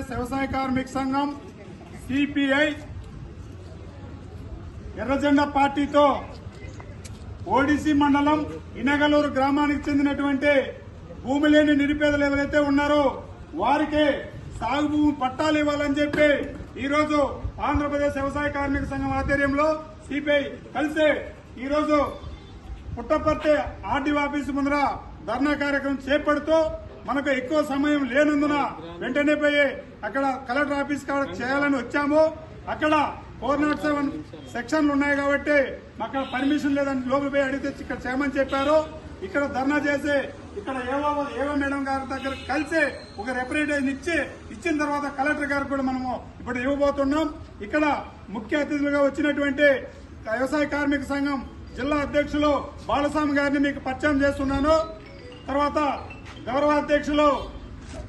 ఆంధ్రప్రదేశ్ వ్యవసాయ కార్మిక సంఘం సిపిఐ ఎర్రజెండా పార్టీతో ఓడిసి మండలం ఇనగలూరు గ్రామానికి చెందినటువంటి భూమి లేని నిరుపేదలు ఎవరైతే ఉన్నారో వారికి సాగు భూమి పట్టాలు ఇవ్వాలని చెప్పి ఈరోజు ఆంధ్రప్రదేశ్ వ్యవసాయ కార్మిక సంఘం ఆధ్వర్యంలో సిపిఐ కలిసి ఈరోజు పుట్టపర్తి ఆర్డీఓ ఆఫీసు ముందర ధర్నా కార్యక్రమం చేపడుతూ మనకు ఎక్కువ సమయం లేనందున వెంటనే పోయి అక్కడ కలెక్టర్ ఆఫీస్ కాడ చేయాలని వచ్చాము. అక్కడ 407 సెక్షన్లు ఉన్నాయి కాబట్టి అక్కడ పర్మిషన్ లేదని లోపల పోయి అడిగితే ఇక్కడ చేయమని చెప్పారు. ఇక్కడ ధర్నా చేసి ఇక్కడ ఏవో మేడం గారి దగ్గర కలిసి ఒక రిప్రజెంటేషన్ ఇచ్చిన తర్వాత కలెక్టర్ గారికి కూడా మనము ఇప్పుడు ఇవ్వబోతున్నాం. ఇక్కడ ముఖ్య అతిథులుగా వచ్చినటువంటి వ్యవసాయ కార్మిక సంఘం జిల్లా అధ్యక్షులు బాలస్వామి గారిని మీకు పరిచయం చేస్తున్నాను. తర్వాత గౌరవ అధ్యక్షులు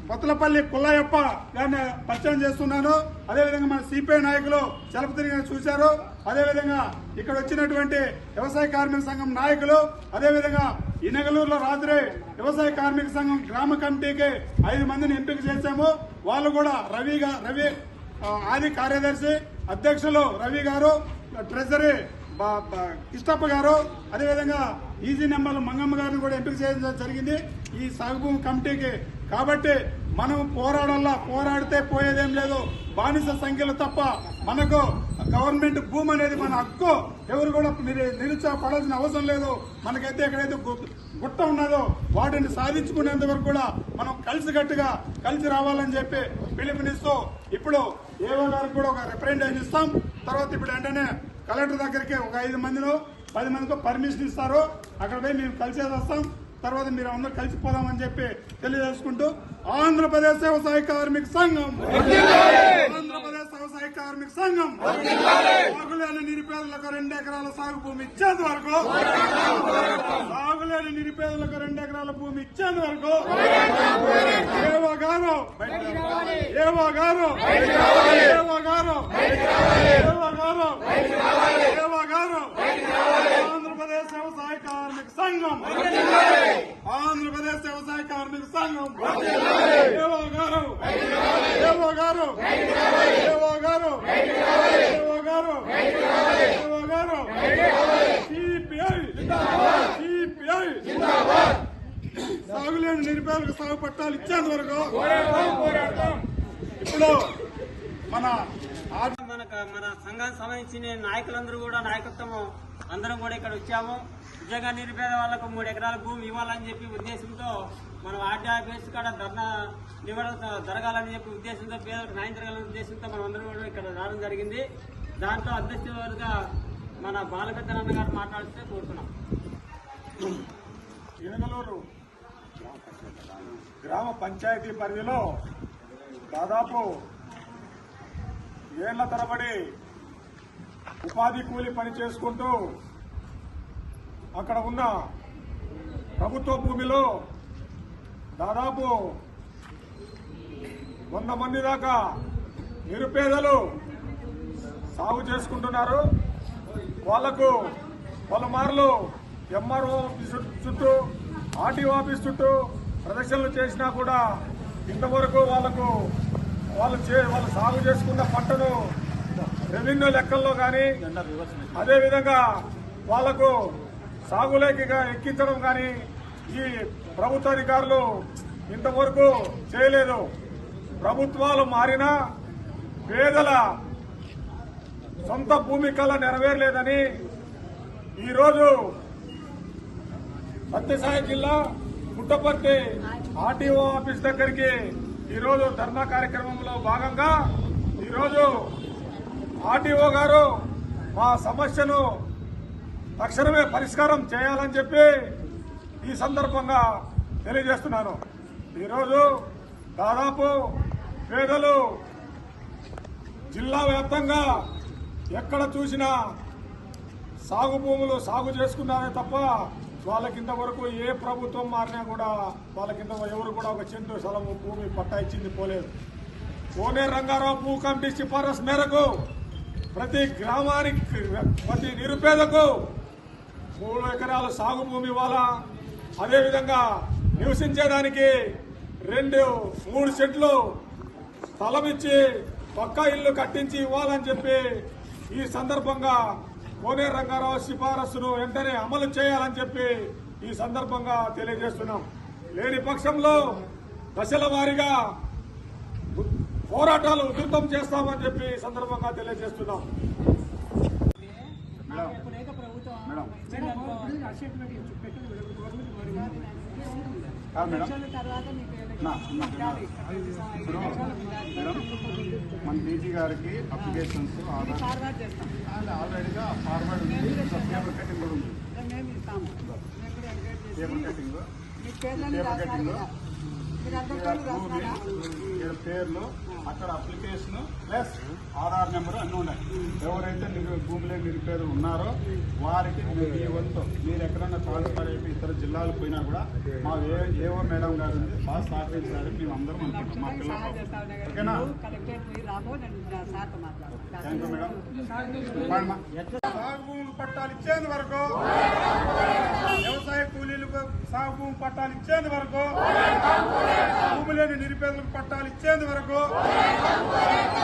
బొత్తలపల్లి పుల్లయ్యప్ప గారిని పరిచయం చేస్తున్నాను. అదేవిధంగా మన సిపిఐ నాయకులు చలపతిని గారిని చూశారు. అదేవిధంగా ఇక్కడ వచ్చినటువంటి వ్యవసాయ కార్మిక సంఘం నాయకులు, అదేవిధంగా ఇనగలూరులో రాత్రి వ్యవసాయ కార్మిక సంఘం గ్రామ కమిటీకి 5 మందిని ఎంపిక చేశాము. వాళ్ళు కూడా రవి ఆది కార్యదర్శి, అధ్యక్షులు రవి గారు, ట్రెజరీ కిష్టప్ప గారు, అదేవిధంగా ఈజీ నెంబర్ మంగమ్మ గారిని కూడా ఎంపిక చేయడం జరిగింది ఈ సాగు భూమి కమిటీకి. కాబట్టి మనం పోరాడితే పోయేదేం లేదు. బానిస సంఖ్యలు తప్ప మనకు గవర్నమెంట్ భూమి అనేది మన హక్కు. ఎవరు కూడా నిరుత్సాహపడాల్సిన అవసరం లేదు. మనకైతే ఎక్కడైతే గుట్ట ఉన్నదో వాటిని సాధించుకునేంత వరకు కూడా మనం కలిసి రావాలని చెప్పి పిలుపునిస్తూ ఇప్పుడు ఏవో గారికి కూడా ఒక రిప్రజెంటేషన్ ఇస్తాం. తర్వాత ఇప్పుడు వెంటనే కలెక్టర్ దగ్గరికి ఒక 5 మందిలో 10 మందితో పర్మిషన్ ఇస్తారు. అక్కడ పోయి మేము కలిసేది వస్తాం. తర్వాత మీరు అందరూ కలిసిపోదామని చెప్పి తెలియజేసుకుంటూ ఆంధ్రప్రదేశ్ వ్యవసాయ కార్మిక సంఘం సాగులేని నిరుపేదలకు 2 ఎకరాల సాగు భూమి ఇచ్చేంత వరకు ఆంధ్రప్రదేశ్ వ్యవసాయ కార్మిక సంఘం సాగులేని నిరుపేదలకు సాగు పట్టాలు ఇచ్చేంత వరకు ఇప్పుడు మన సంఘానికి సంబంధించిన నాయకులందరూ కూడా నాయకత్వం అందరం కూడా ఇక్కడ వచ్చాము. నిజంగా నిరుపేద వాళ్లకు 3 ఎకరాల భూమి ఇవ్వాలని చెప్పి ఉద్దేశంతో మనం ఆర్డీఓ ఆఫీస్ కాడ ధర్నా జరగాలని చెప్పి ఉద్దేశంతో పేదలకు న్యాయం జరగాలనే ఉద్దేశంతో మనం అందరం కూడా ఇక్కడ రావడం జరిగింది. దాంట్లో అధ్యక్షులుగా మన బాలపెద్దనన్న గారు మాట్లాడితే కోరుతున్నాం. ఇనగలూరు గ్రామ పంచాయతీ పరిధిలో దాదాపు ఏళ్ల తరబడి ఉపాధి కూలి పని చేసుకుంటూ అక్కడ ఉన్న ప్రభుత్వ భూమిలో దాదాపు 100 మంది దాకా నిరుపేదలు సాగు చేసుకుంటున్నారు. వాళ్లకు పలుమార్లు ఎంఆర్ఓ ఆఫీస్ చుట్టూ, ఆర్టీఓ ఆఫీస్ చుట్టూ ప్రదర్శనలు చేసినా కూడా ఇంతవరకు వాళ్ళు సాగు చేసుకున్న పంటను రెవెన్యూ లెక్కల్లో కానీ, అదేవిధంగా వాళ్లకు సాగులేకి ఎక్కించడం కానీ ఈ ప్రభుత్వ అధికారులు ఇంతవరకు చేయలేదు. ప్రభుత్వాలు మారినా పేదల సొంత భూమి కళ నెరవేరలేదని ఈరోజు సత్యసాయి జిల్లా పుట్టపర్తి ఆర్టీఓ ఆఫీస్ దగ్గరికి ఈరోజు ధర్నా కార్యక్రమంలో భాగంగా ఈరోజు ఆర్టీఓ గారు మా సమస్యను తక్షణమే పరిష్కారం చేయాలని చెప్పి ఈ సందర్భంగా తెలియజేస్తున్నాను. ఈరోజు దాదాపు పేదలు జిల్లా వ్యాప్తంగా ఎక్కడ చూసినా సాగు భూములు సాగు చేసుకున్నారే తప్ప వాళ్ళకింతవరకు ఏ ప్రభుత్వం మారినా కూడా వాళ్ళకింత ఎవరు కూడా ఒక చెంటు స్థలం భూమి పట్టా ఇచ్చింది పోలేదు. కోనేరు రంగారావు భూ కమిటీ సిఫారసు మేరకు ప్రతి గ్రామానికి ప్రతి నిరుపేదకు 3 ఎకరాల సాగు భూమి ఇవ్వాలా. అదేవిధంగా నివసించేదానికి 2-3 సెంట్లు స్థలం ఇచ్చి పక్కా ఇల్లు కట్టించి ఇవ్వాలని చెప్పి ఈ సందర్భంగా కోనేరు రంగారావు సిఫారసును వెంటనే అమలు చేయాలని చెప్పి ఈ సందర్భంగా తెలియజేస్తున్నాం. లేని పక్షంలో దశల వారీగా పోరాటాలు ఉధృతం చేస్తామని చెప్పి ఈ సందర్భంగా తెలియజేస్తున్నాం. మన డీజీ గారికి అప్లికేషన్స్ ఆల్రెడీగా ఫార్వర్డ్ ఉంది, పేపర్ కటింగ్ కూడా ఉంది. పేపర్ కటింగ్ పేర్లు అక్కడ అప్లికేషన్ ప్లస్ ఆధార్ నెంబర్ అన్నీ ఉన్నాయి. ఎవరైతే భూమిలో నిరుపేదలు ఉన్నారో వారికి మీ వంతు మీరు ఎక్కడన్నా ట్రాన్స్ఫర్ అయిపోయి ఇతర జిల్లాలకు పోయినా కూడా మా ఏవో మేడం గారు ఉంది బాగా సహకరించాలని మేము అందరం అనుకుంటాం. మా పిల్లలు ఓకేనా? Thank you madam. సాగు భూములకు పట్టాలు ఇచ్చేంత వరకు, వ్యవసాయ కూలీలకు సాగు భూమి పట్టాలు ఇచ్చేంత వరకు, భూమి లేని నిరుపేదలకు పట్టాలు ఇచ్చేంత వరకు,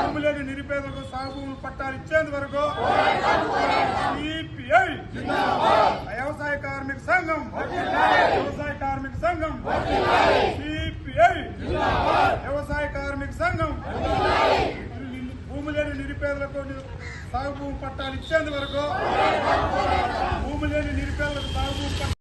భూమి లేని నిరుపేదలకు సాగు భూములు పట్టాలు ఇచ్చేంత వరకు సిపిఐ వ్యవసాయ కార్మిక సంఘం, వ్యవసాయ కార్మిక సంఘం, సిపిఐ వ్యవసాయ కార్మిక సంఘం భూమి లేని నిరుపేదలకు సాగు భూమి పట్టాలు ఇచ్చేంత వరకు, భూమి లేని నిరుపేదలకు సాగు భూమి